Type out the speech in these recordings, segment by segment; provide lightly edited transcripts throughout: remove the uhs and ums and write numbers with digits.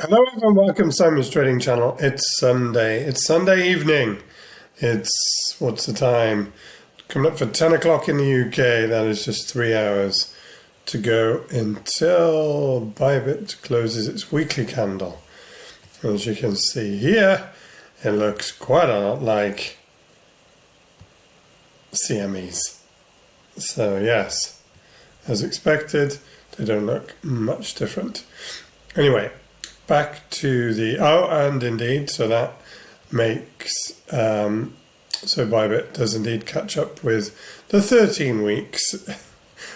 Hello everyone, welcome to Simon's Trading Channel. It's Sunday. It's Sunday evening. What's the time? Coming up for 10 o'clock in the UK. That is just 3 hours to go until Bybit closes its weekly candle. As you can see here, it looks quite a lot like CMEs. So yes, as expected, they don't look much different. Anyway, back to the, and indeed, so that makes, so Bybit does indeed catch up with the 13 weeks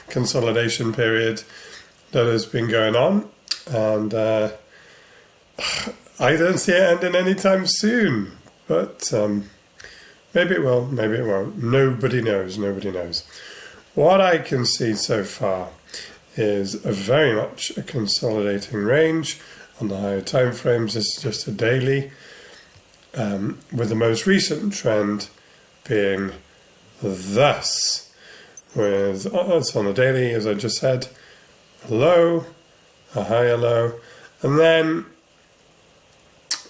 consolidation period that has been going on. And I don't see it ending anytime soon, but maybe it will, maybe it won't. Nobody knows, nobody knows. What I can see so far is very much a consolidating range on the higher time frames. This is just a daily, with the most recent trend being thus, with it's on the daily, as I just said, a low, a higher low, and then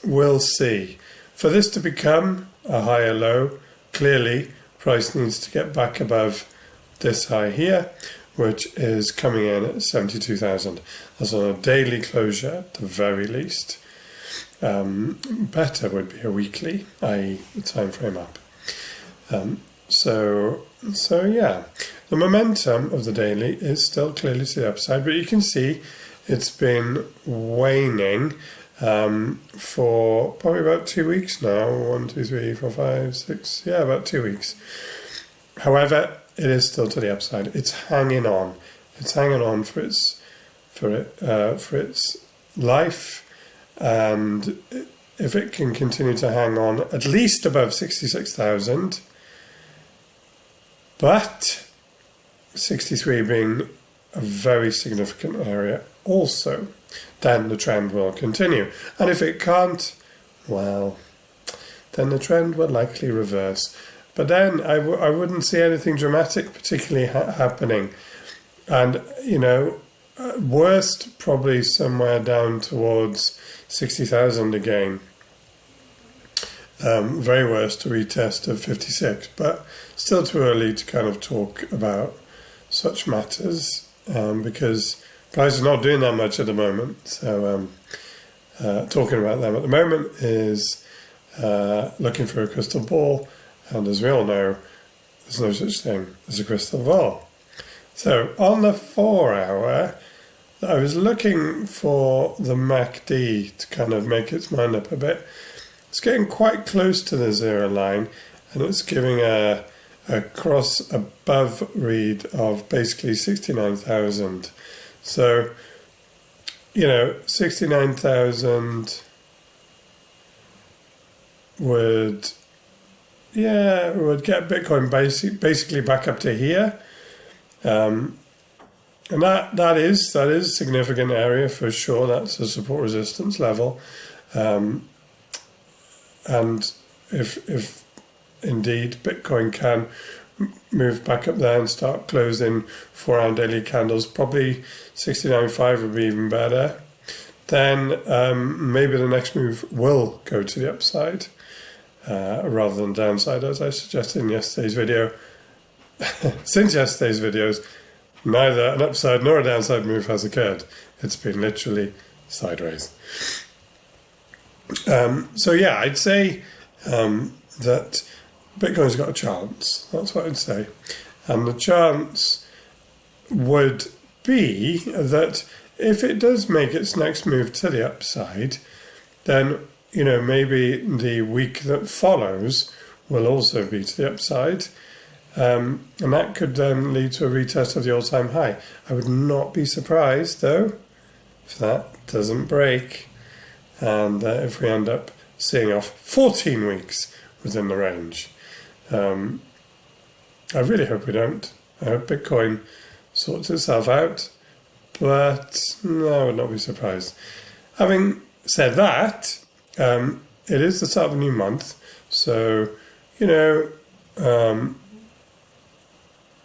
we'll see. For this to become a higher low, clearly price needs to get back above this high here, which is coming in at 72,000. That's on a daily closure at the very least. Better would be a weekly, i.e. the time frame up. So yeah, the momentum of the daily is still clearly to the upside, but you can see it's been waning for probably about 2 weeks now. 1, 2, 3, 4, 5, 6, yeah, about 2 weeks. However, it is still to the upside. It's hanging on. It's hanging on for its life, and if it can continue to hang on at least above 66,000, but 63 being a very significant area also, then the trend will continue. And if it can't, well, then the trend will likely reverse. But then I wouldn't see anything dramatic particularly happening. And, you know, worst probably somewhere down towards 60,000 again. Very worst a retest of 56, but still too early to kind of talk about such matters because price is not doing that much at the moment. So talking about them at the moment is looking for a crystal ball. And as we all know, there's no such thing as a crystal ball. So on the 4 hour, I was looking for the MACD to kind of make its mind up a bit. It's getting quite close to the zero line, and it's giving a cross above read of basically 69,000. So, you know, 69,000 would get Bitcoin basically back up to here, and that is a significant area for sure. That's a support resistance level, and if indeed Bitcoin can move back up there and start closing 4 hour daily candles, probably 69.5 would be even better. Then maybe the next move will go to the upside. Rather than downside, as I suggested in yesterday's video. Since yesterday's videos, neither an upside nor a downside move has occurred. It's been literally sideways. So yeah, I'd say that Bitcoin's got a chance. That's what I'd say. And the chance would be that if it does make its next move to the upside, then you know, maybe the week that follows will also be to the upside. And that could then lead to a retest of the all-time high. I would not be surprised, though, if that doesn't break. And if we end up seeing off 14 weeks within the range. I really hope we don't. I hope Bitcoin sorts itself out. But no, I would not be surprised. Having said that, it is the start of a new month, so, you know,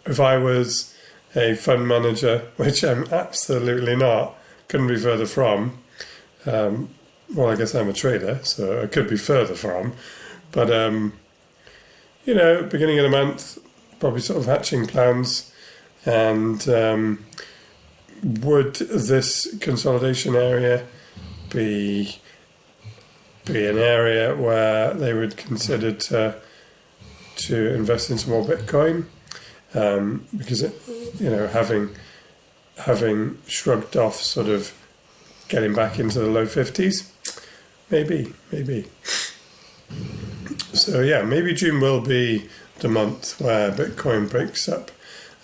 if I was a fund manager, which I'm absolutely not, couldn't be further from, well, I guess I'm a trader, so I could be further from. But, beginning of the month, probably sort of hatching plans. And would this consolidation area be an area where they would consider to invest in some more Bitcoin? Because having shrugged off sort of getting back into the low 50s, maybe. So yeah, maybe June will be the month where Bitcoin breaks up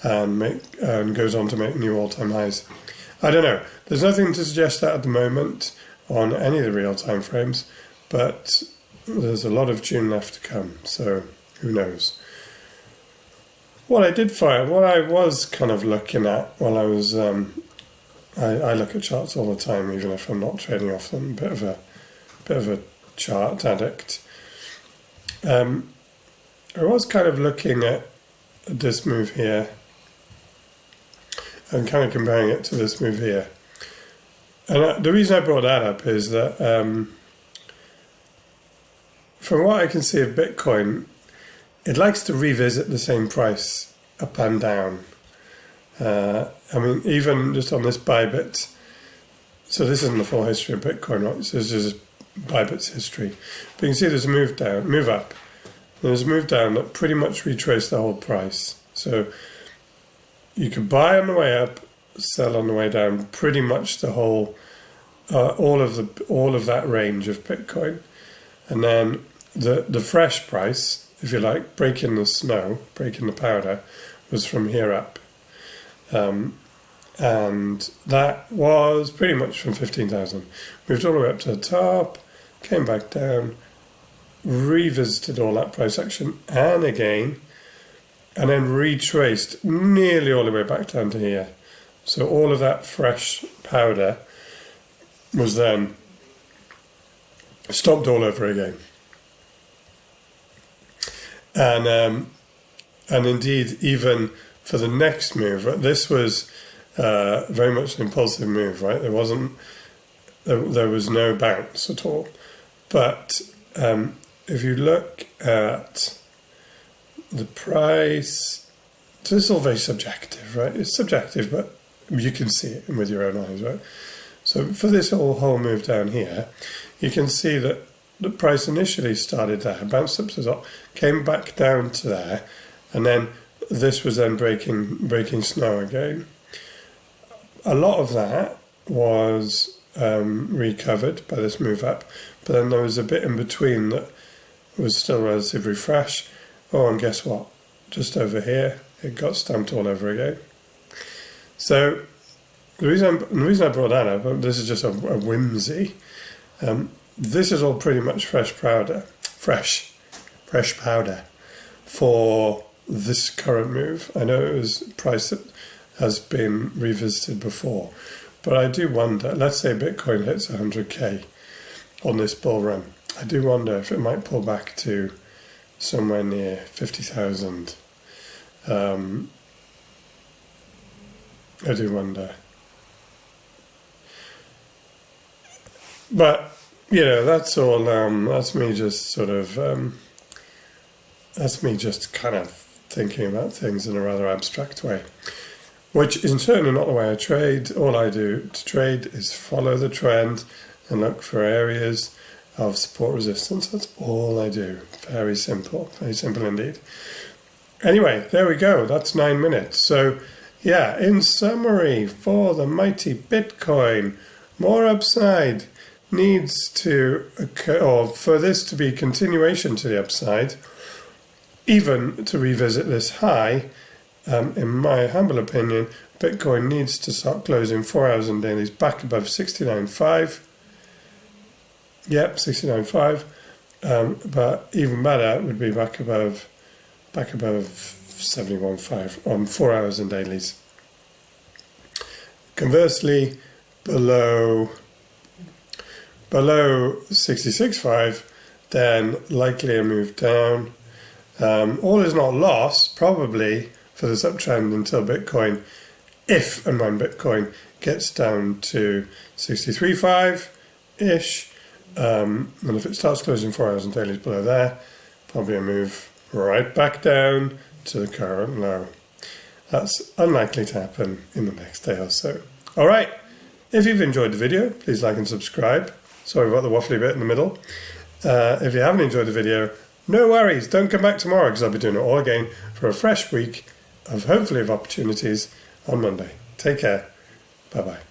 and goes on to make new all-time highs. I don't know. There's nothing to suggest that at the moment on any of the real time frames, but there's a lot of June left to come, so who knows. What I did find, what I was kind of looking at while I was, I look at charts all the time, even if I'm not trading off them. Bit of a chart addict. I was kind of looking at this move here and kind of comparing it to this move here. And the reason I brought that up is that from what I can see of Bitcoin, it likes to revisit the same price up and down. Even just on this Bybit, so this isn't the full history of Bitcoin, right? So this is Bybit's history. But you can see there's a move up. There's a move down that pretty much retraced the whole price. So you could buy on the way up, sell on the way down, pretty much the whole, all of that range of Bitcoin. And then the fresh price, if you like, breaking the powder, was from here up. And that was pretty much from 15,000. Moved all the way up to the top, came back down, revisited all that price action, and again, and then retraced nearly all the way back down to here. So all of that fresh powder was then stomped all over again. And indeed, even for the next move, this was very much an impulsive move, right? There was no bounce at all. But if you look at the price, so this is all very subjective, right? It's subjective, but you can see it with your own eyes, right? So for this whole move down here, you can see that the price initially started there, bounced up to the top, came back down to there, and then this was then breaking snow again. A lot of that was recovered by this move up, but then there was a bit in between that was still relatively fresh. Oh, and guess what? Just over here, it got stamped all over again. So the reason I brought that up, this is just a whimsy. This is all pretty much fresh powder for this current move. I know it was a price that has been revisited before, but I do wonder, let's say Bitcoin hits 100k on this bull run, I do wonder if it might pull back to somewhere near 50,000. I do wonder. But, that's all, that's me just sort of, that's me just kind of thinking about things in a rather abstract way, which is certainly not the way I trade. All I do to trade is follow the trend and look for areas of support resistance. That's all I do. Very simple indeed. Anyway, there we go. That's 9 minutes. So, yeah, in summary, for the mighty Bitcoin, more upside needs to occur, or for this to be continuation to the upside, even to revisit this high, in my humble opinion, Bitcoin needs to start closing 4 hours and dailies back above 69.5. Yep, 69.5. But even better would be back above 71.5 on 4 hours and dailies. Conversely, below 66.5, then likely a move down. All is not lost, probably, for this uptrend until Bitcoin, if and when Bitcoin gets down to 63.5-ish, And if it starts closing 4 hours and dailies below there, probably a move right back down to the current low. That's unlikely to happen in the next day or so. All right, if you've enjoyed the video, please like and subscribe. Sorry about the waffly bit in the middle. If you haven't enjoyed the video, no worries, don't come back tomorrow because I'll be doing it all again for a fresh week of hopefully of opportunities on Monday. Take care. Bye-bye.